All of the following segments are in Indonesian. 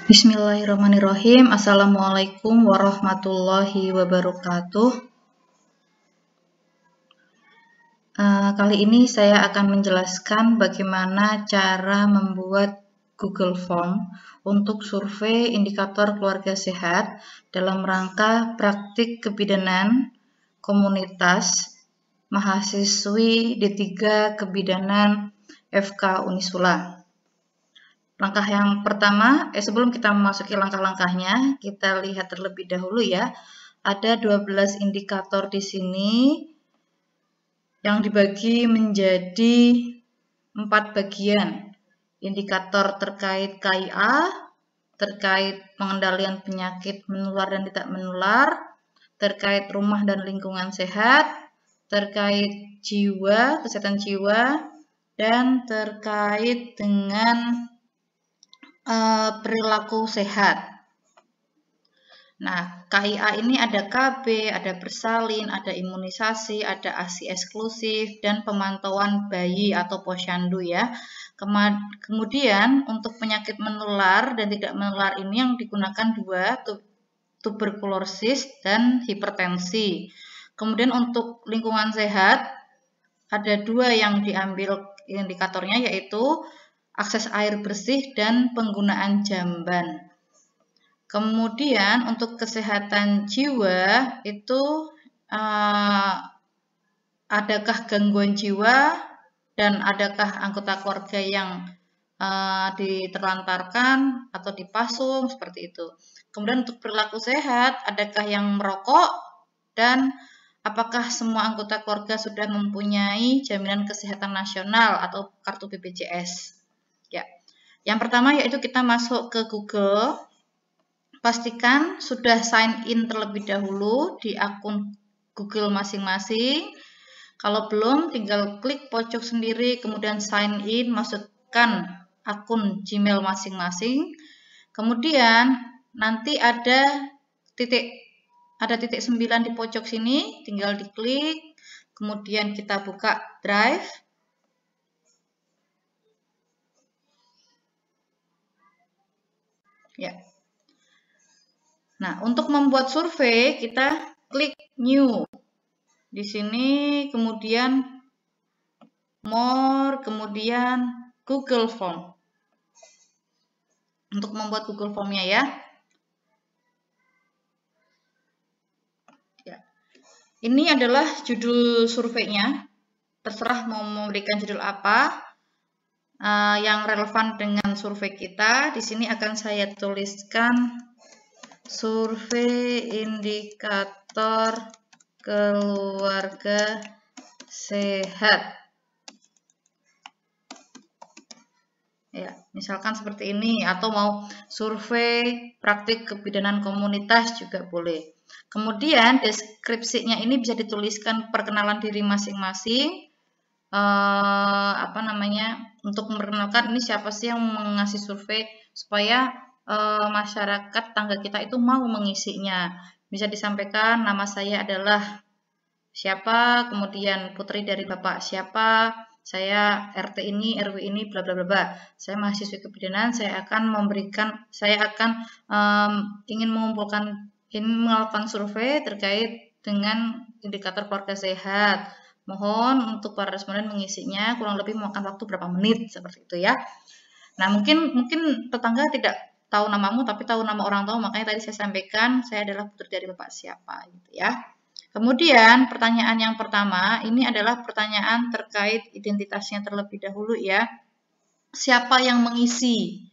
Bismillahirrahmanirrahim. Assalamualaikum warahmatullahi wabarakatuh. Kali ini saya akan menjelaskan bagaimana cara membuat Google Form untuk survei indikator keluarga sehat dalam rangka praktik kebidanan komunitas mahasiswi D3 Kebidanan FK Unisula. Langkah yang pertama, sebelum kita memasuki langkah-langkahnya, kita lihat terlebih dahulu ya. Ada 12 indikator di sini yang dibagi menjadi 4 bagian. Indikator terkait KIA, terkait pengendalian penyakit menular dan tidak menular, terkait rumah dan lingkungan sehat, terkait jiwa, kesehatan jiwa, dan terkait dengan perilaku sehat. Nah, KIA ini ada KB, ada bersalin, ada imunisasi, ada ASI eksklusif, dan pemantauan bayi atau posyandu ya. Kemudian untuk penyakit menular dan tidak menular ini yang digunakan dua, tuberkulosis dan hipertensi. Kemudian untuk lingkungan sehat ada dua yang diambil indikatornya, yaitu akses air bersih dan penggunaan jamban. Kemudian untuk kesehatan jiwa itu adakah gangguan jiwa dan adakah anggota keluarga yang diterlantarkan atau dipasung seperti itu. Kemudian untuk perilaku sehat, adakah yang merokok dan apakah semua anggota keluarga sudah mempunyai jaminan kesehatan nasional atau kartu BPJS. Ya. Yang pertama yaitu kita masuk ke Google. Pastikan sudah sign in terlebih dahulu di akun Google masing-masing. Kalau belum, tinggal klik pojok sendiri, kemudian sign in, masukkan akun Gmail masing-masing. Kemudian nanti ada titik 9 di pojok sini, tinggal diklik. Kemudian kita buka Drive. Ya. Nah, untuk membuat survei kita klik New. Di sini kemudian More, kemudian Google Form. Untuk membuat Google Form-nya ya. Ini adalah judul surveinya. Terserah mau memberikan judul apa yang relevan dengan survei kita. Di sini akan saya tuliskan survei indikator keluarga sehat. Ya, misalkan seperti ini, atau mau survei praktik kebidanan komunitas juga boleh. Kemudian deskripsinya ini bisa dituliskan perkenalan diri masing-masing. Untuk memperkenalkan ini siapa sih yang mengasih survei supaya masyarakat tangga kita itu mau mengisinya. Bisa disampaikan nama saya adalah siapa, kemudian putri dari bapak siapa, saya RT ini, RW ini, bla bla bla bla. Saya mahasiswi kebidanan, saya akan ingin melakukan survei terkait dengan indikator keluarga sehat. Mohon untuk para responden mengisinya, kurang lebih memakan waktu berapa menit, seperti itu ya. Nah, mungkin tetangga tidak tahu namamu, tapi tahu nama orang tua, makanya tadi saya sampaikan, saya adalah putri dari bapak siapa, gitu ya. Kemudian, pertanyaan yang pertama, ini adalah pertanyaan terkait identitasnya terlebih dahulu ya. Siapa yang mengisi?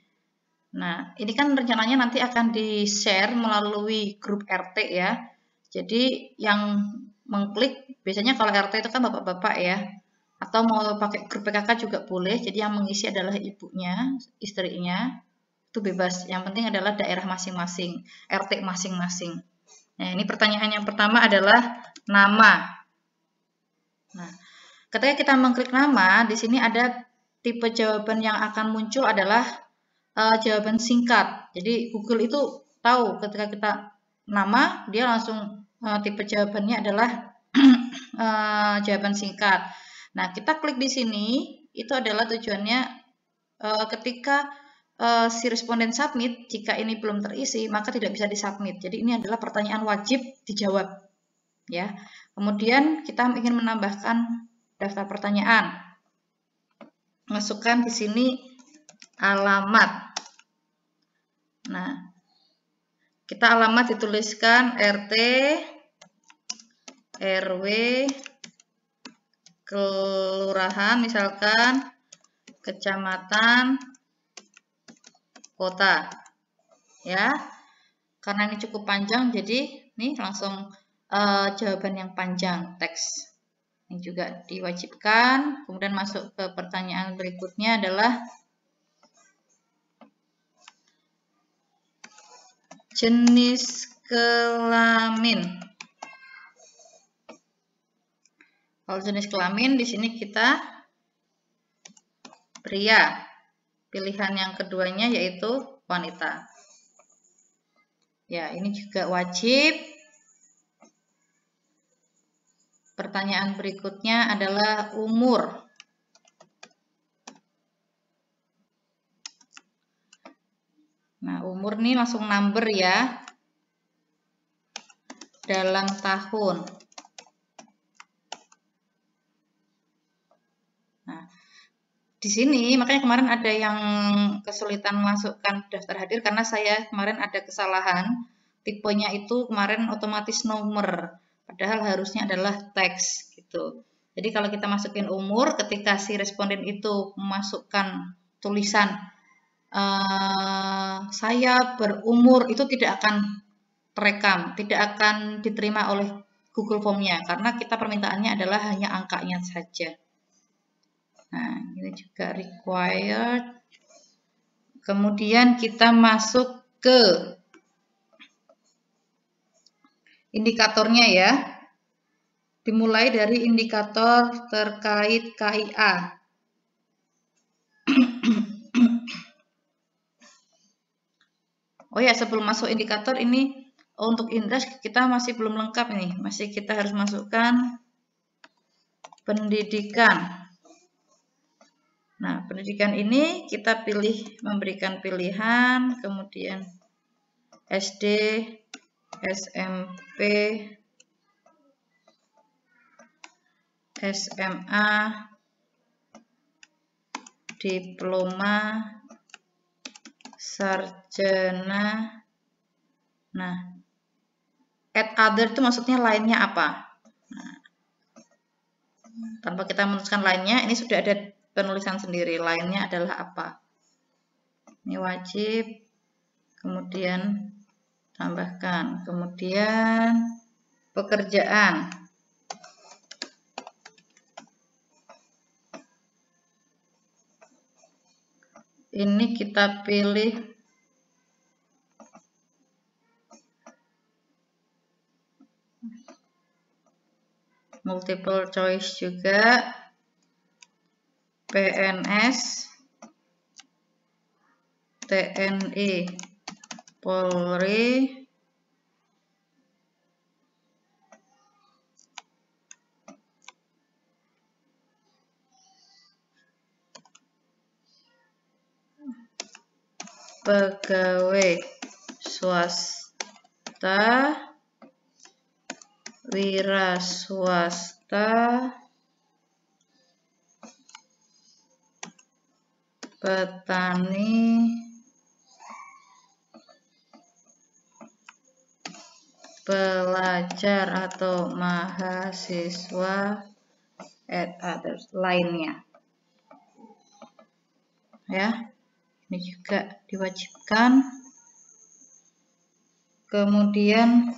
Nah, ini kan rencananya nanti akan di-share melalui grup RT ya. Jadi, yang mengklik, biasanya kalau RT itu kan bapak-bapak ya. Atau mau pakai grup PKK juga boleh, jadi yang mengisi adalah ibunya, istrinya, itu bebas. Yang penting adalah daerah masing-masing, RT masing-masing. Nah, ini pertanyaan yang pertama adalah nama. Nah, ketika kita mengklik nama, di sini ada tipe jawaban yang akan muncul adalah jawaban singkat. Jadi Google itu tahu ketika kita nama, dia langsung tipe jawabannya adalah jawaban singkat. Nah, kita klik di sini, itu adalah tujuannya ketika si responden submit, jika ini belum terisi, maka tidak bisa disubmit. Jadi ini adalah pertanyaan wajib dijawab. Ya. Kemudian kita ingin menambahkan daftar pertanyaan. Masukkan di sini alamat. Nah, kita alamat dituliskan RT, RW, kelurahan misalkan, kecamatan, kota. Ya. Karena ini cukup panjang, jadi ini langsung jawaban yang panjang teks. Ini juga diwajibkan. Kemudian masuk ke pertanyaan berikutnya adalah jenis kelamin. Kalau jenis kelamin di sini kita pria. Pilihan yang keduanya yaitu wanita. Ya, ini juga wajib. Pertanyaan berikutnya adalah umur. Nah, umur nih langsung number ya. Dalam tahun. Nah, di sini makanya kemarin ada yang kesulitan masukkan daftar hadir karena saya kemarin ada kesalahan. Tipenya itu kemarin otomatis nomor. Padahal harusnya adalah teks gitu. Jadi kalau kita masukin umur, ketika si responden itu memasukkan tulisan saya berumur, itu tidak akan terekam, tidak akan diterima oleh Google Form-nya karena kita permintaannya adalah hanya angkanya saja. Nah, ini juga required. Kemudian kita masuk ke indikatornya ya. Dimulai dari indikator terkait KIA. Oh ya, sebelum masuk indikator ini untuk indeks kita masih belum lengkap nih. Masih kita harus masukkan pendidikan. Nah, pendidikan ini kita pilih memberikan pilihan, kemudian SD, SMP, SMA, diploma, sarjana. Nah, add other itu maksudnya lainnya apa? Nah, tanpa kita menuliskan lainnya, ini sudah ada penulisan sendiri. Lainnya adalah apa? Ini wajib. Kemudian tambahkan. Kemudian pekerjaan. Ini kita pilih multiple choice juga. PNS, TNI, Polri, pegawai swasta, wira swasta, petani, pelajar atau mahasiswa, and others, lainnya. Ya, ini juga diwajibkan. Kemudian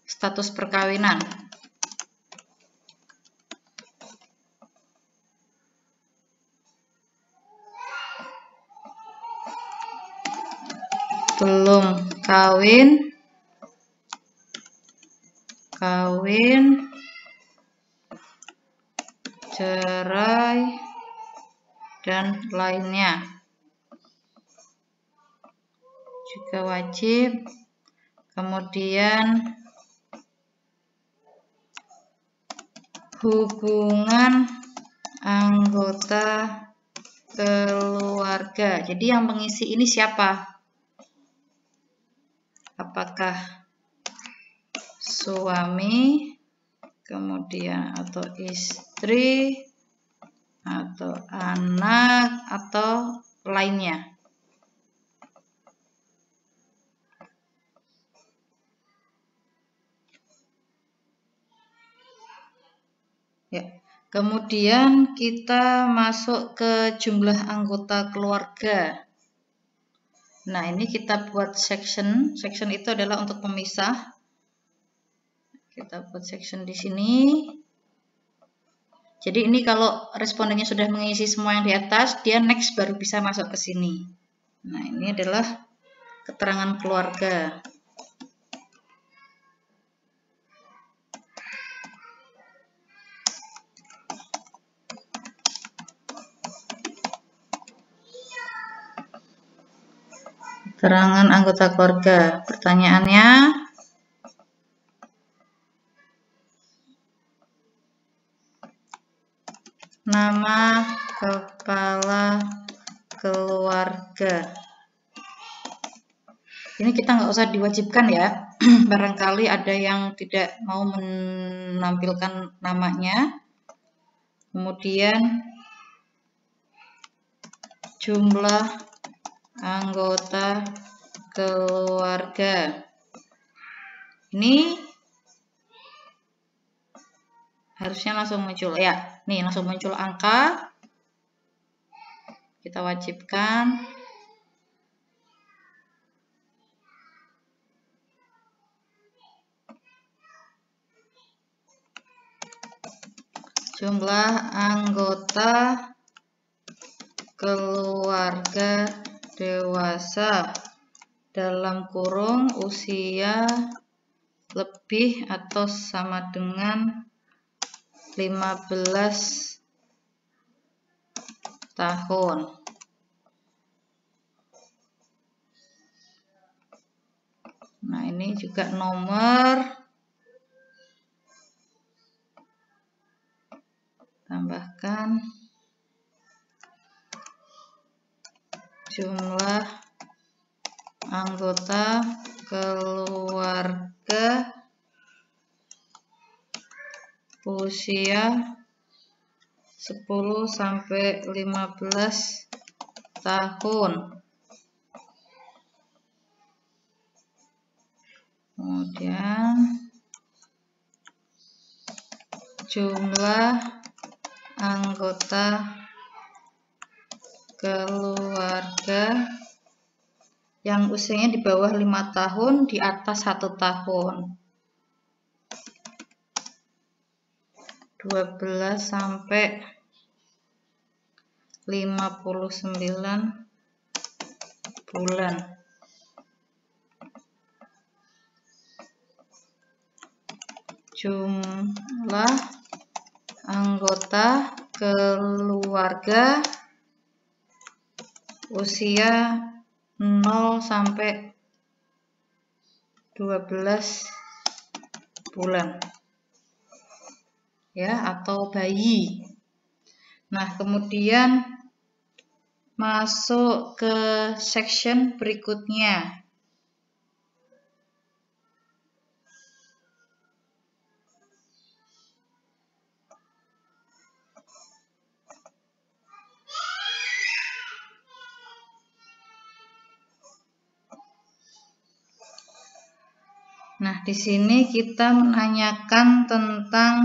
status perkawinan. Belum kawin, kawin, cerai, dan lainnya. Juga wajib. Kemudian hubungan anggota keluarga. Jadi yang mengisi ini siapa? Apakah suami, kemudian atau istri, atau anak, atau lainnya? Ya. Kemudian kita masuk ke jumlah anggota keluarga. Nah, ini kita buat section. Section itu adalah untuk pemisah. Kita buat section di sini. Jadi ini kalau respondennya sudah mengisi semua yang di atas, dia next baru bisa masuk ke sini. Nah, ini adalah keterangan keluarga. Keterangan anggota keluarga. Pertanyaannya, nama kepala keluarga. Ini kita nggak usah diwajibkan ya. Barangkali ada yang tidak mau menampilkan namanya. Kemudian jumlah anggota keluarga. Ini harusnya langsung muncul ya. Nih langsung muncul angka. Kita wajibkan. Jumlah anggota keluarga dewasa dalam kurung usia lebih atau sama dengan 15 tahun. Nah, ini juga nomor. Tambahkan jumlah anggota keluarga usia 10 sampai 15 tahun. Kemudian jumlah anggota keluarga yang usianya di bawah 5 tahun, di atas 1 tahun. 12 sampai 59 bulan. Jumlah anggota keluarga usia 0 sampai 12 bulan. Ya, atau bayi. Nah, kemudian masuk ke section berikutnya. Nah, di sini kita menanyakan tentang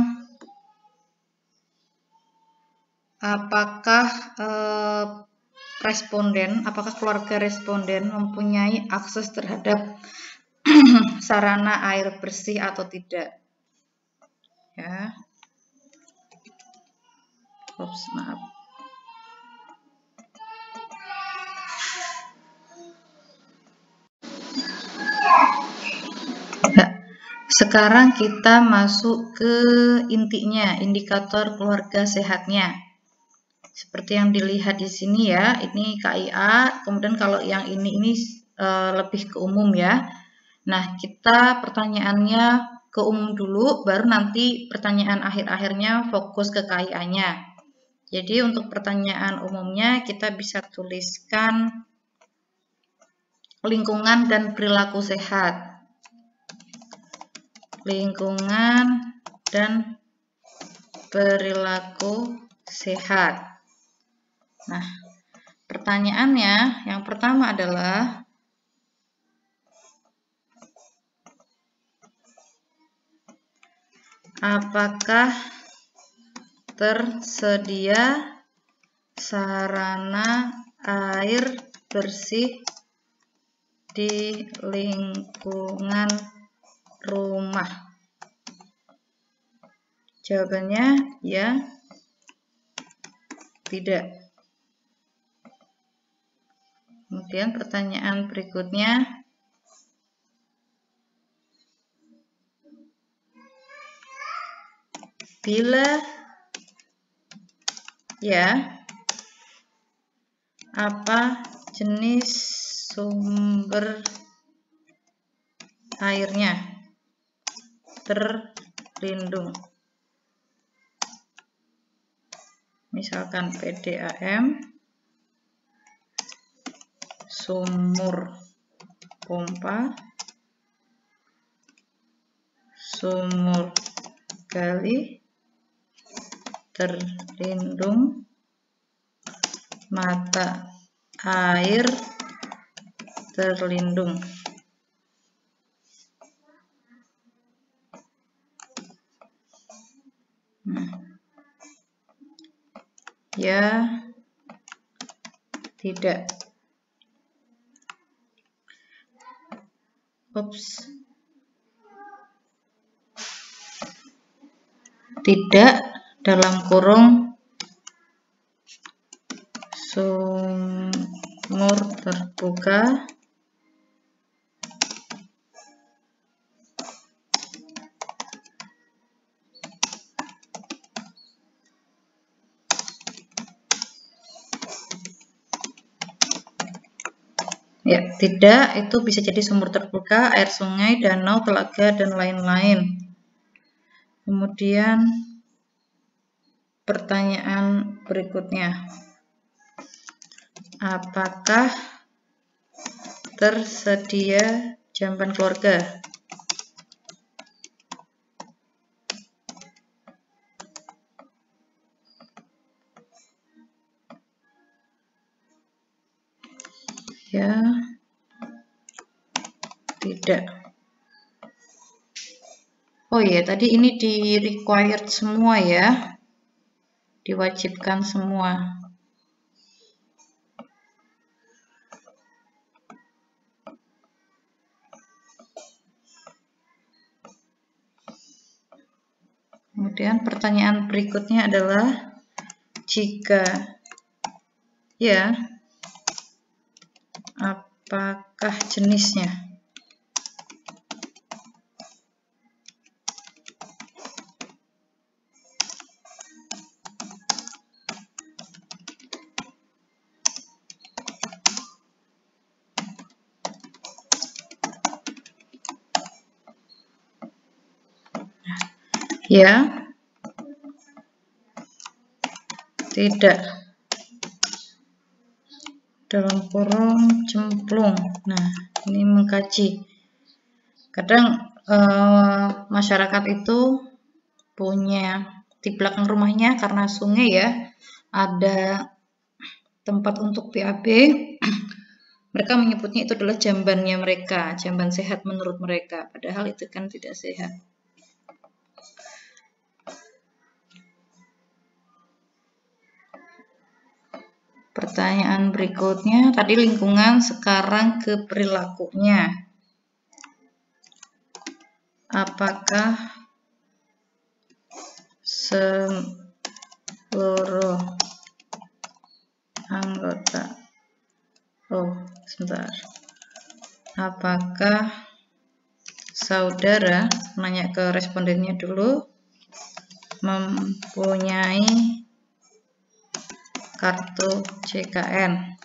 apakah apakah keluarga responden mempunyai akses terhadap sarana air bersih atau tidak. Ya. Oops, maaf. Sekarang kita masuk ke intinya, indikator keluarga sehatnya. Seperti yang dilihat di sini ya, ini KIA, kemudian kalau yang ini lebih ke umum ya. Nah, kita pertanyaannya ke umum dulu, baru nanti pertanyaan akhir-akhirnya fokus ke KIA-nya. Jadi untuk pertanyaan umumnya kita bisa tuliskan lingkungan dan perilaku sehat. Lingkungan dan perilaku sehat. Nah, pertanyaannya yang pertama adalah apakah tersedia sarana air bersih di lingkungan rumah? Jawabannya ya, tidak. Kemudian pertanyaan berikutnya, bila ya, apa jenis sumber airnya terlindung? Misalkan PDAM, sumur pompa, sumur gali, terlindung, mata air terlindung. Ya, tidak. Tidak dalam kurung sumur terbuka ya, tidak itu bisa jadi sumur terbuka, air sungai, danau, telaga, dan lain-lain. Kemudian pertanyaan berikutnya, apakah tersedia jamban keluarga? Ya, tidak. Oh iya, tadi ini di required semua ya, diwajibkan semua. Kemudian pertanyaan berikutnya adalah jika ya, apakah jenisnya? Ya, tidak. Dalam kurung cemplung. Nah, ini mengkaji. Kadang masyarakat itu punya di belakang rumahnya karena sungai ya, ada tempat untuk BAB. Mereka menyebutnya itu adalah jambannya mereka, jamban sehat menurut mereka. Padahal itu kan tidak sehat. Pertanyaan berikutnya, tadi lingkungan, sekarang ke perilakunya. Apakah seluruh anggota, apakah saudara, nanya ke respondennya dulu, mempunyai kartu JKN?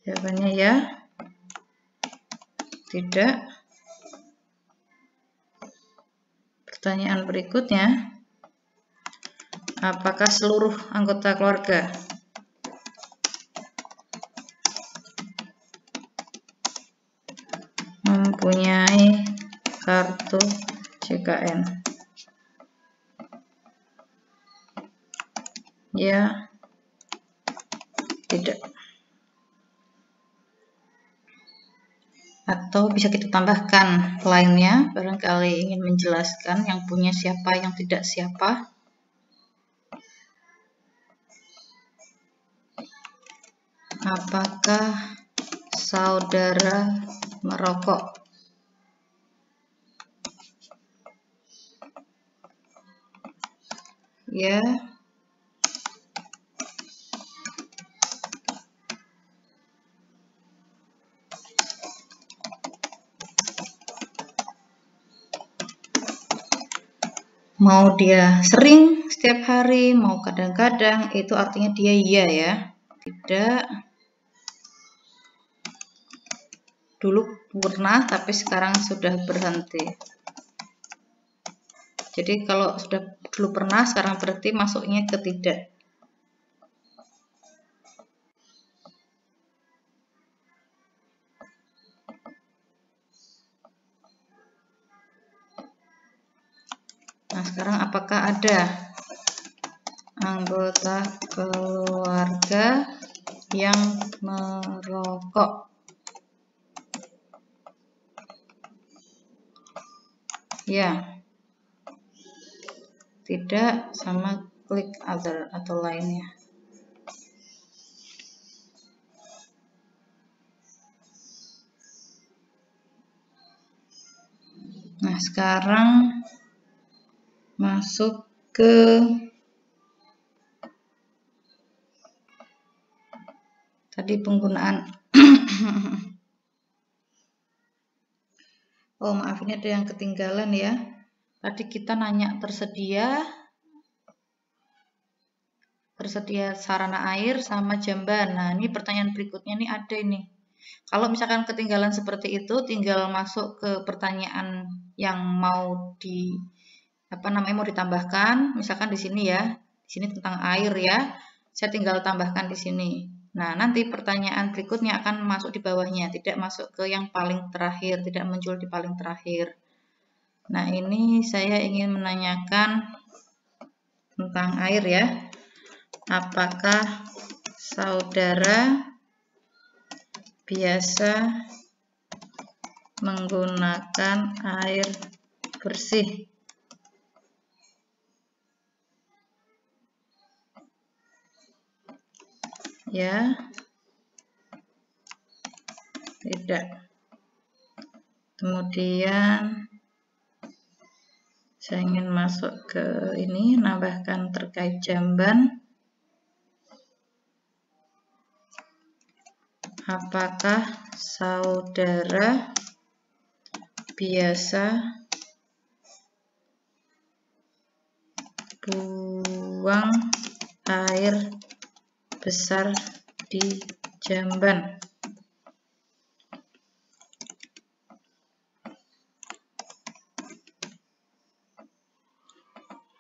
Jawabannya ya, tidak. Pertanyaan berikutnya, Apakah seluruh anggota keluarga mempunyai kartu JKN? Ya, tidak. Atau bisa kita tambahkan lainnya, barangkali ingin menjelaskan yang punya siapa, yang tidak siapa. Apakah saudara merokok? Ya. Mau dia sering setiap hari, mau kadang-kadang, itu artinya dia iya ya. Tidak. Dulu pernah tapi sekarang sudah berhenti. Jadi kalau sudah dulu pernah, sekarang berhenti, masuknya ke tidak. Nah, sekarang apakah ada anggota keluarga yang merokok? Ya. Tidak, sama klik other atau lainnya. Nah, sekarang masuk ke tadi penggunaan. Oh, maaf, ini ada yang ketinggalan ya. Tadi kita nanya tersedia sarana air sama jamban. Nah, ini pertanyaan berikutnya nih ada ini. Kalau misalkan ketinggalan seperti itu, tinggal masuk ke pertanyaan yang mau mau ditambahkan. Misalkan di sini ya, di sini tentang air ya. Saya tinggal tambahkan di sini. Nah, nanti pertanyaan berikutnya akan masuk di bawahnya, tidak masuk ke yang paling terakhir, tidak muncul di paling terakhir. Nah, ini saya ingin menanyakan tentang air ya. Apakah saudara biasa menggunakan air bersih? Ya, tidak. Kemudian saya ingin masuk ke ini, nambahkan terkait jamban. Apakah saudara biasa buang air besar di jamban?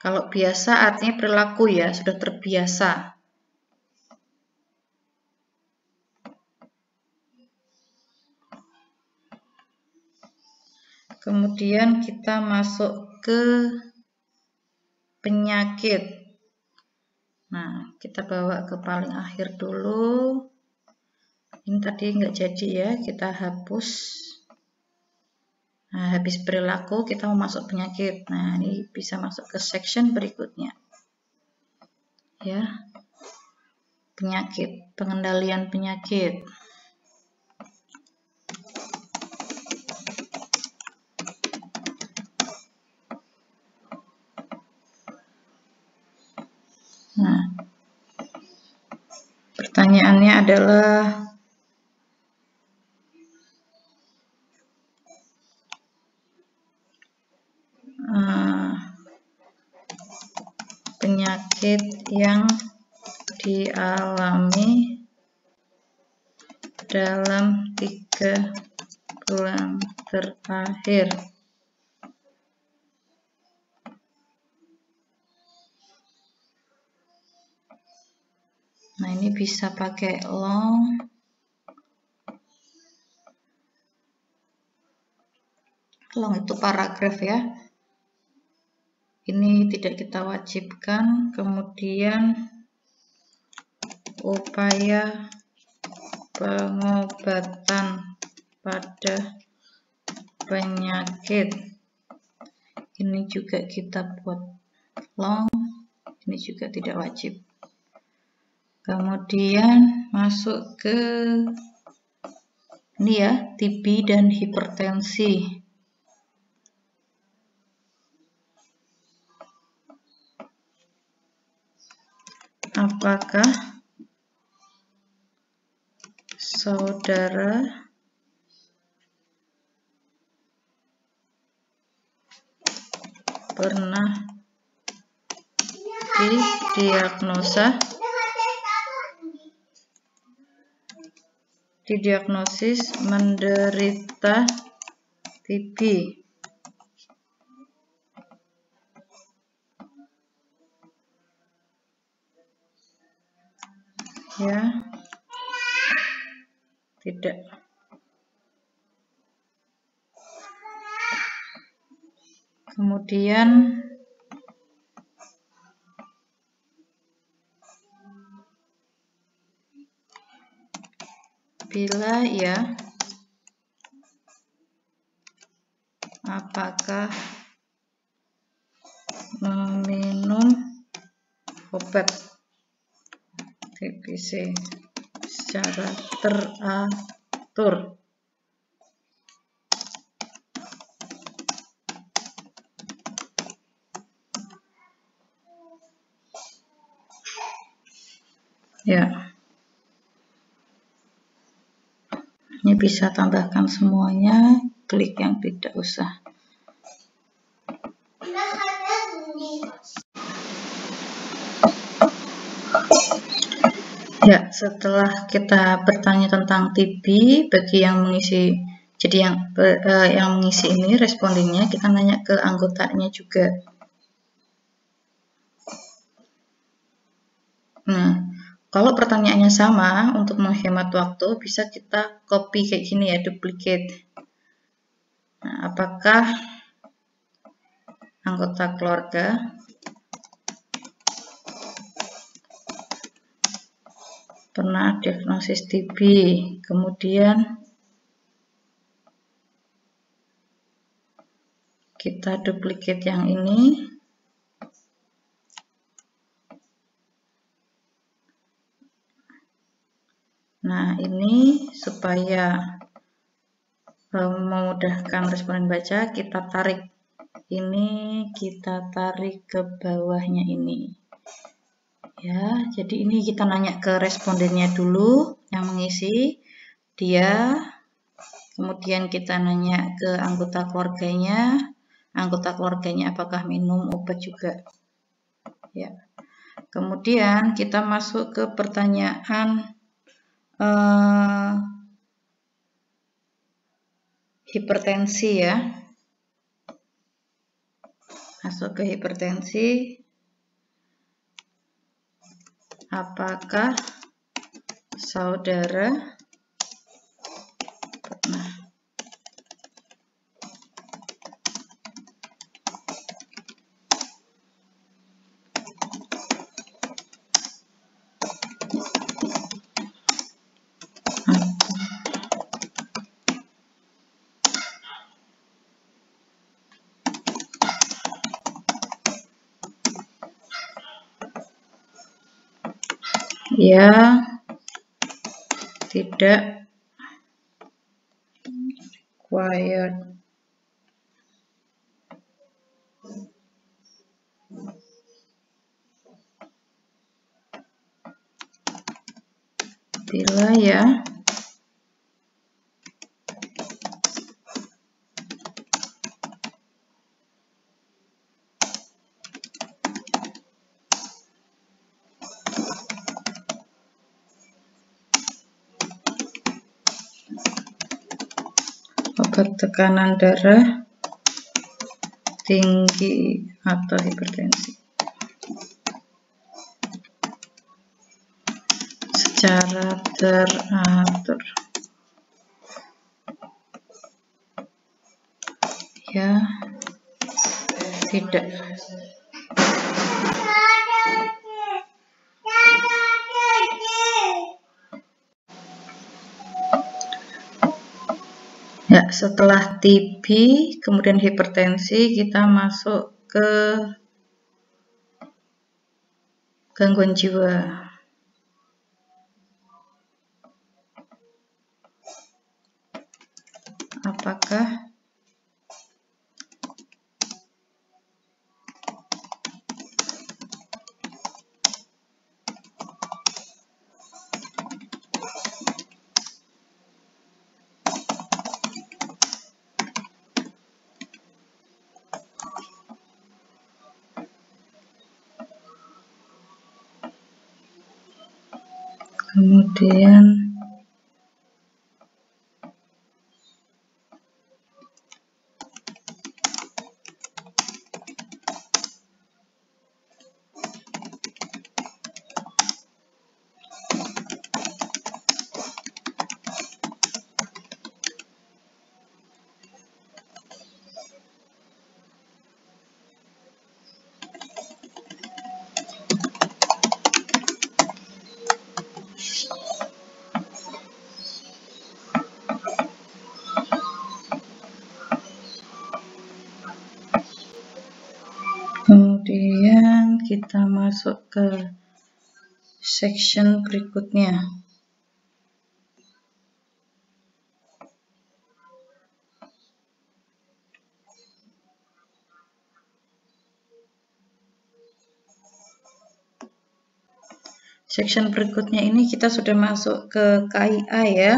Kalau biasa artinya perilaku ya, sudah terbiasa. Kemudian kita masuk ke penyakit. Nah, kita bawa ke paling akhir dulu. Ini tadi nggak jadi ya, kita hapus. Nah, habis perilaku kita mau masuk penyakit. Nah, ini bisa masuk ke section berikutnya. Ya. Penyakit, pengendalian penyakit. Nah, pertanyaannya adalah penyakit yang dialami dalam 3 bulan terakhir. Nah, ini bisa pakai long. Long itu paragraf ya. Ini tidak kita wajibkan. Kemudian upaya pengobatan pada penyakit. Ini juga kita buat long. Ini juga tidak wajib. Kemudian masuk ke ini ya, TB dan hipertensi. Apakah saudara pernah didiagnosis menderita TB? Ya, tidak. Kemudian bila ya, apakah meminum obat TBC secara teratur? Ya, ini bisa tambahkan semuanya, klik yang tidak usah. Ya, setelah kita bertanya tentang TB, bagi yang mengisi, jadi yang mengisi ini respondennya, kita nanya ke anggotanya juga. Nah, kalau pertanyaannya sama, untuk menghemat waktu, bisa kita copy kayak gini ya, duplicate. Nah, apakah anggota keluarga pernah diagnosis TB? Kemudian kita duplicate yang ini. Nah, ini supaya memudahkan responden baca, kita tarik ini, kita tarik ke bawahnya ini. Ya, jadi ini kita nanya ke respondennya dulu yang mengisi, dia. Kemudian kita nanya ke anggota keluarganya apakah minum obat juga. Ya. Kemudian kita masuk ke pertanyaan hipertensi ya. Masuk ke hipertensi. Apakah saudara pernah ya, tidak required. Bila ya, obat tekanan darah tinggi atau hipertensi. secara teratur. Ya, tidak. Ya, setelah TB, kemudian hipertensi, kita masuk ke gangguan jiwa. Apakah kemudian kita masuk ke section berikutnya. Section berikutnya ini kita sudah masuk ke KIA ya.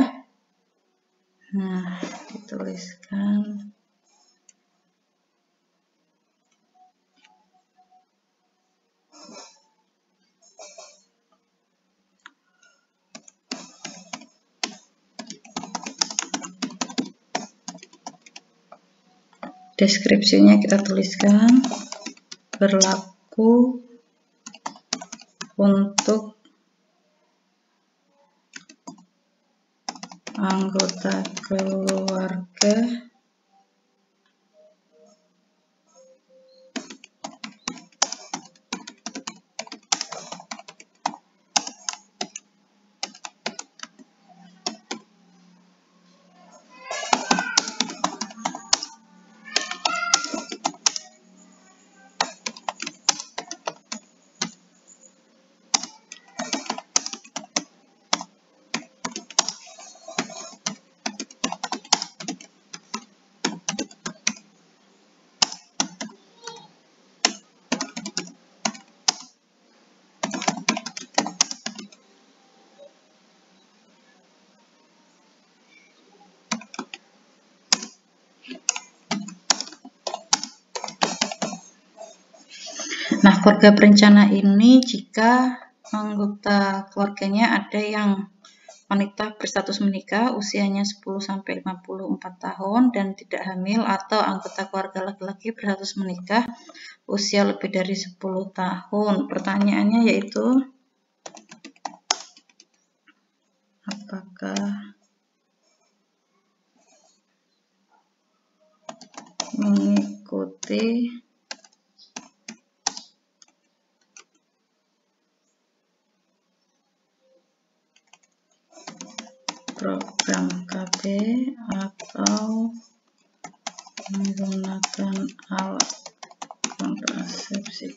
Nah, dituliskan. Deskripsinya kita tuliskan berlaku untuk anggota keluarga Nah, keluarga berencana ini jika anggota keluarganya ada yang wanita berstatus menikah, usianya 10-54 tahun dan tidak hamil, atau anggota keluarga laki-laki berstatus menikah, usia lebih dari 10 tahun. Pertanyaannya yaitu, apakah mengikuti program KB atau menggunakan alat kontrasepsi?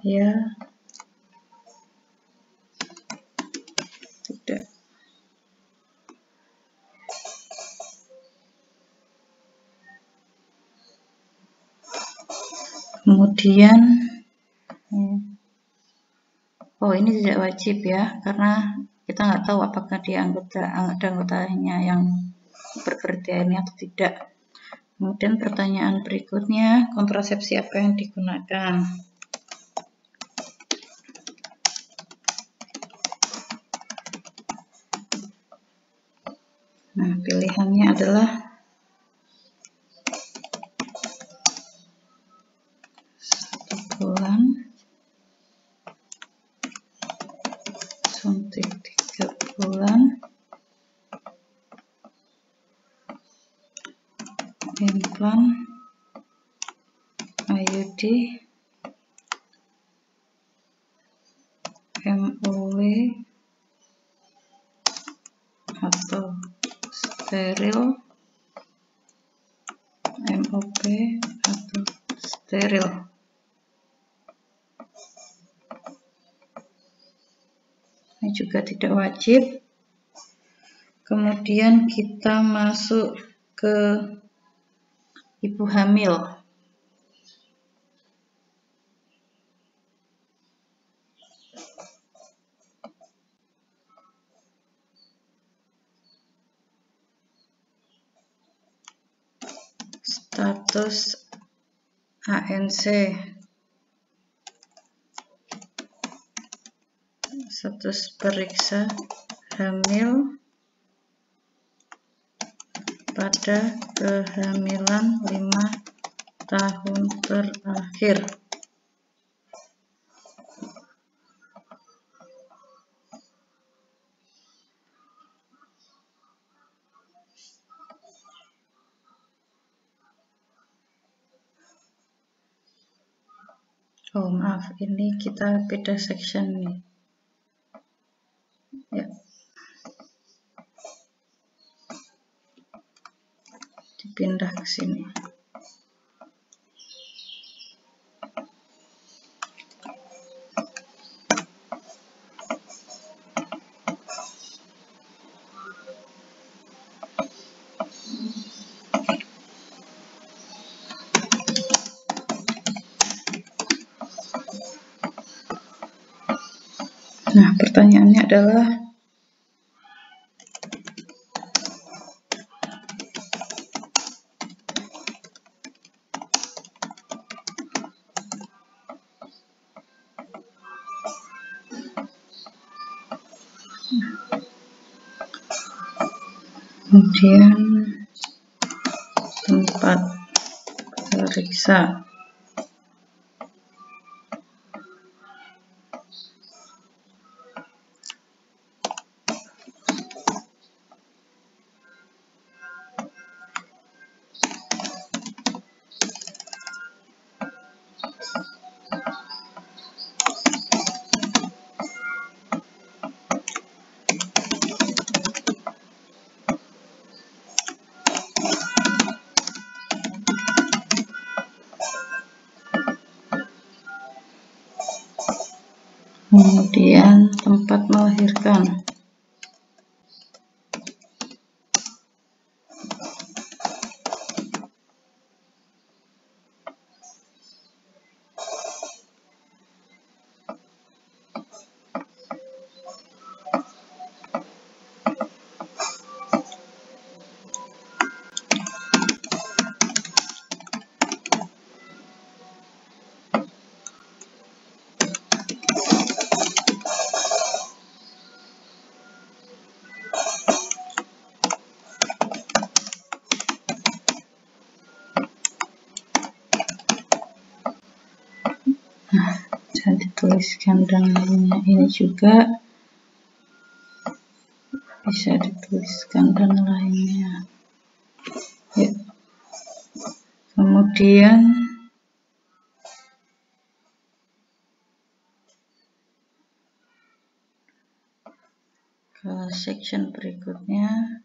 Ya, tidak. Kemudian, oh ini tidak wajib ya, karena kita nggak tahu apakah dia ada anggotanya yang berkriteria atau tidak. Kemudian pertanyaan berikutnya, kontrasepsi apa yang digunakan? Nah, pilihannya adalah bulan, IUD, MOW atau steril, MOP atau steril. Ini juga tidak wajib. Kemudian kita masuk ke ibu hamil. Status ANC, status periksa hamil pada kehamilan 5 tahun terakhir. Oh maaf, ini kita beda section nih. Ya. Dipindah ke sini. Nah, pertanyaannya adalah kemudian tempat periksa. Kemudian tempat melahirkan. Bisa dituliskan dan lainnya. Ini juga bisa dituliskan dan lainnya. Ya. Kemudian ke section berikutnya.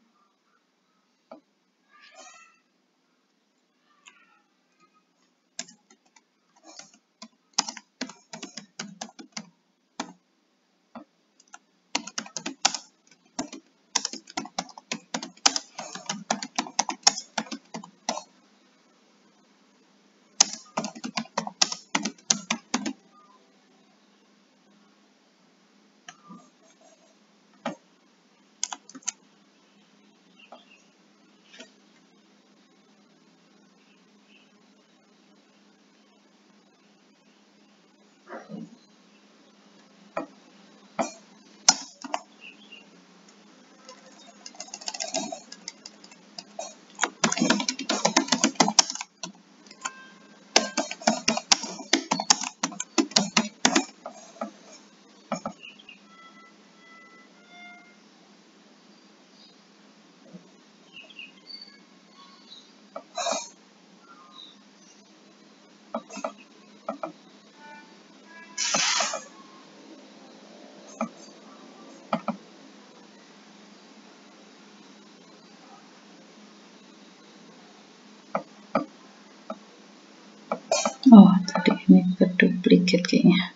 Oh, tadi ini keduplikat kayaknya.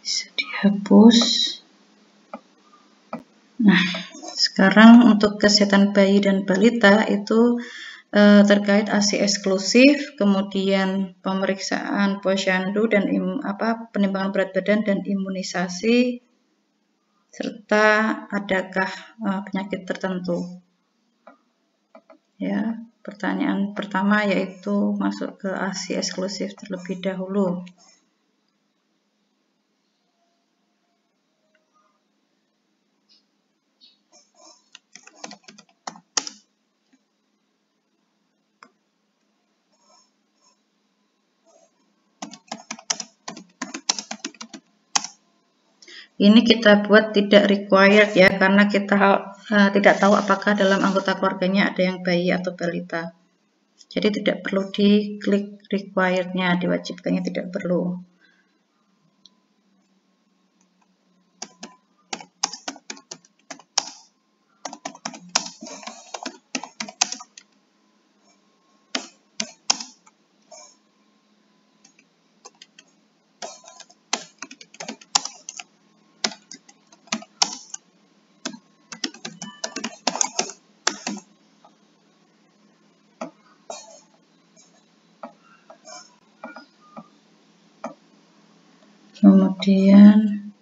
Bisa dihapus. Nah, sekarang untuk kesehatan bayi dan balita itu terkait ASI eksklusif, kemudian pemeriksaan posyandu dan penimbangan berat badan dan imunisasi, serta adakah penyakit tertentu. Ya, pertanyaan pertama yaitu masuk ke ASI eksklusif terlebih dahulu. Ini kita buat tidak required ya, karena kita tidak tahu apakah dalam anggota keluarganya ada yang bayi atau balita. Jadi tidak perlu diklik required-nya, diwajibkannya tidak perlu. Kemudian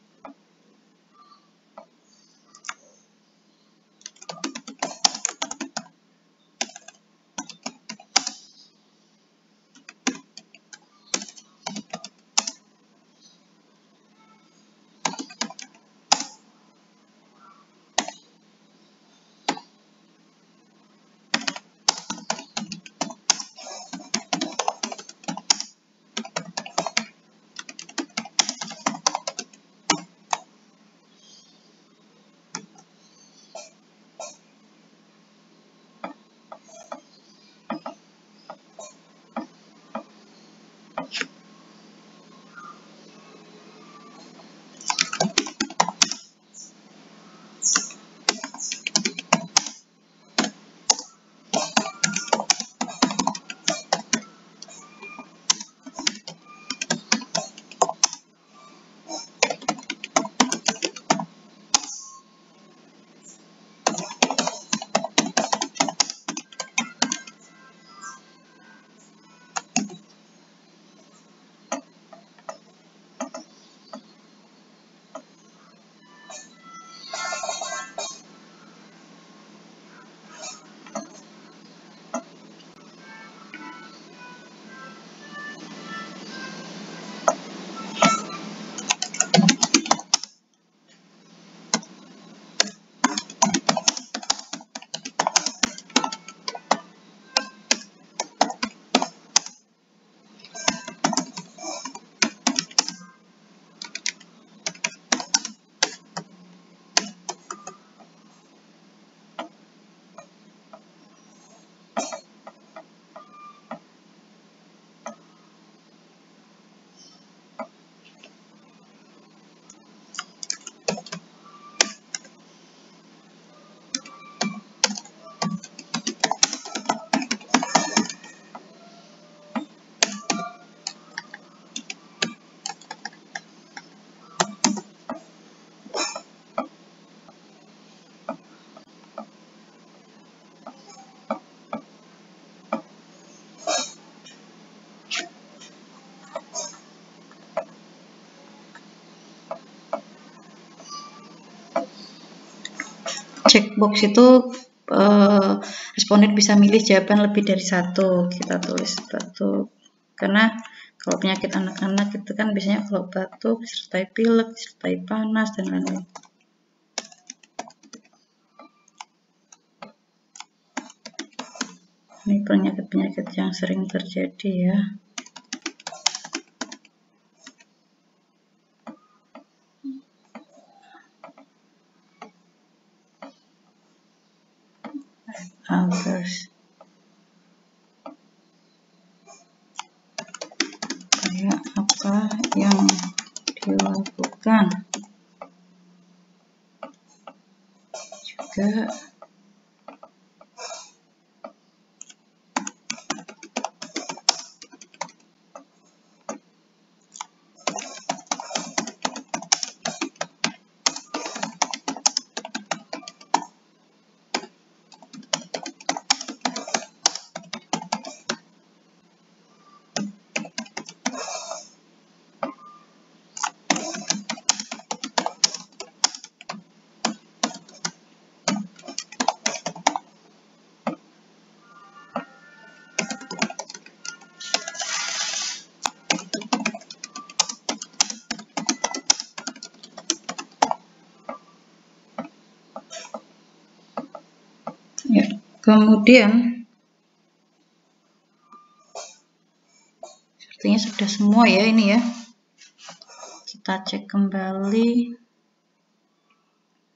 checkbox itu responden bisa milih jawaban lebih dari satu. Kita tulis batuk, karena kalau penyakit anak-anak itu kan biasanya kalau batuk disertai pilek, disertai panas dan lain-lain. Ini penyakit-penyakit yang sering terjadi ya. Others. Ya, apa yang dilakukan juga ya. Kemudian sepertinya sudah semua ya ini ya. Kita cek kembali.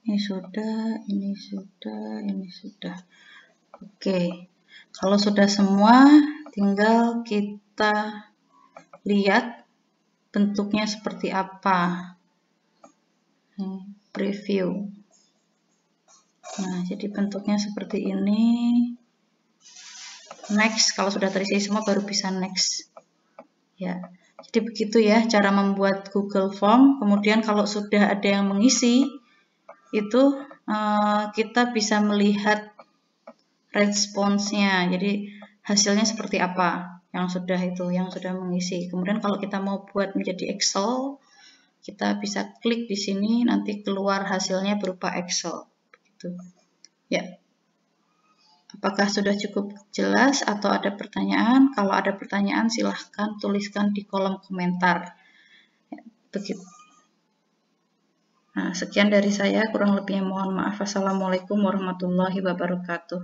Ini sudah, ini sudah, ini sudah. Oke. Kalau sudah semua, tinggal kita lihat bentuknya seperti apa. Preview. Nah, jadi bentuknya seperti ini. Next, kalau sudah terisi semua baru bisa next. Ya, jadi begitu ya cara membuat Google Form. Kemudian kalau sudah ada yang mengisi, itu kita bisa melihat responsnya. Jadi hasilnya seperti apa yang sudah mengisi. Kemudian kalau kita mau buat menjadi Excel, kita bisa klik di sini, nanti keluar hasilnya berupa Excel. Begitu. Ya. Apakah sudah cukup jelas atau ada pertanyaan? Kalau ada pertanyaan silahkan tuliskan di kolom komentar. Ya, begitu. Nah, sekian dari saya, kurang lebihnya mohon maaf. Wassalamualaikum warahmatullahi wabarakatuh.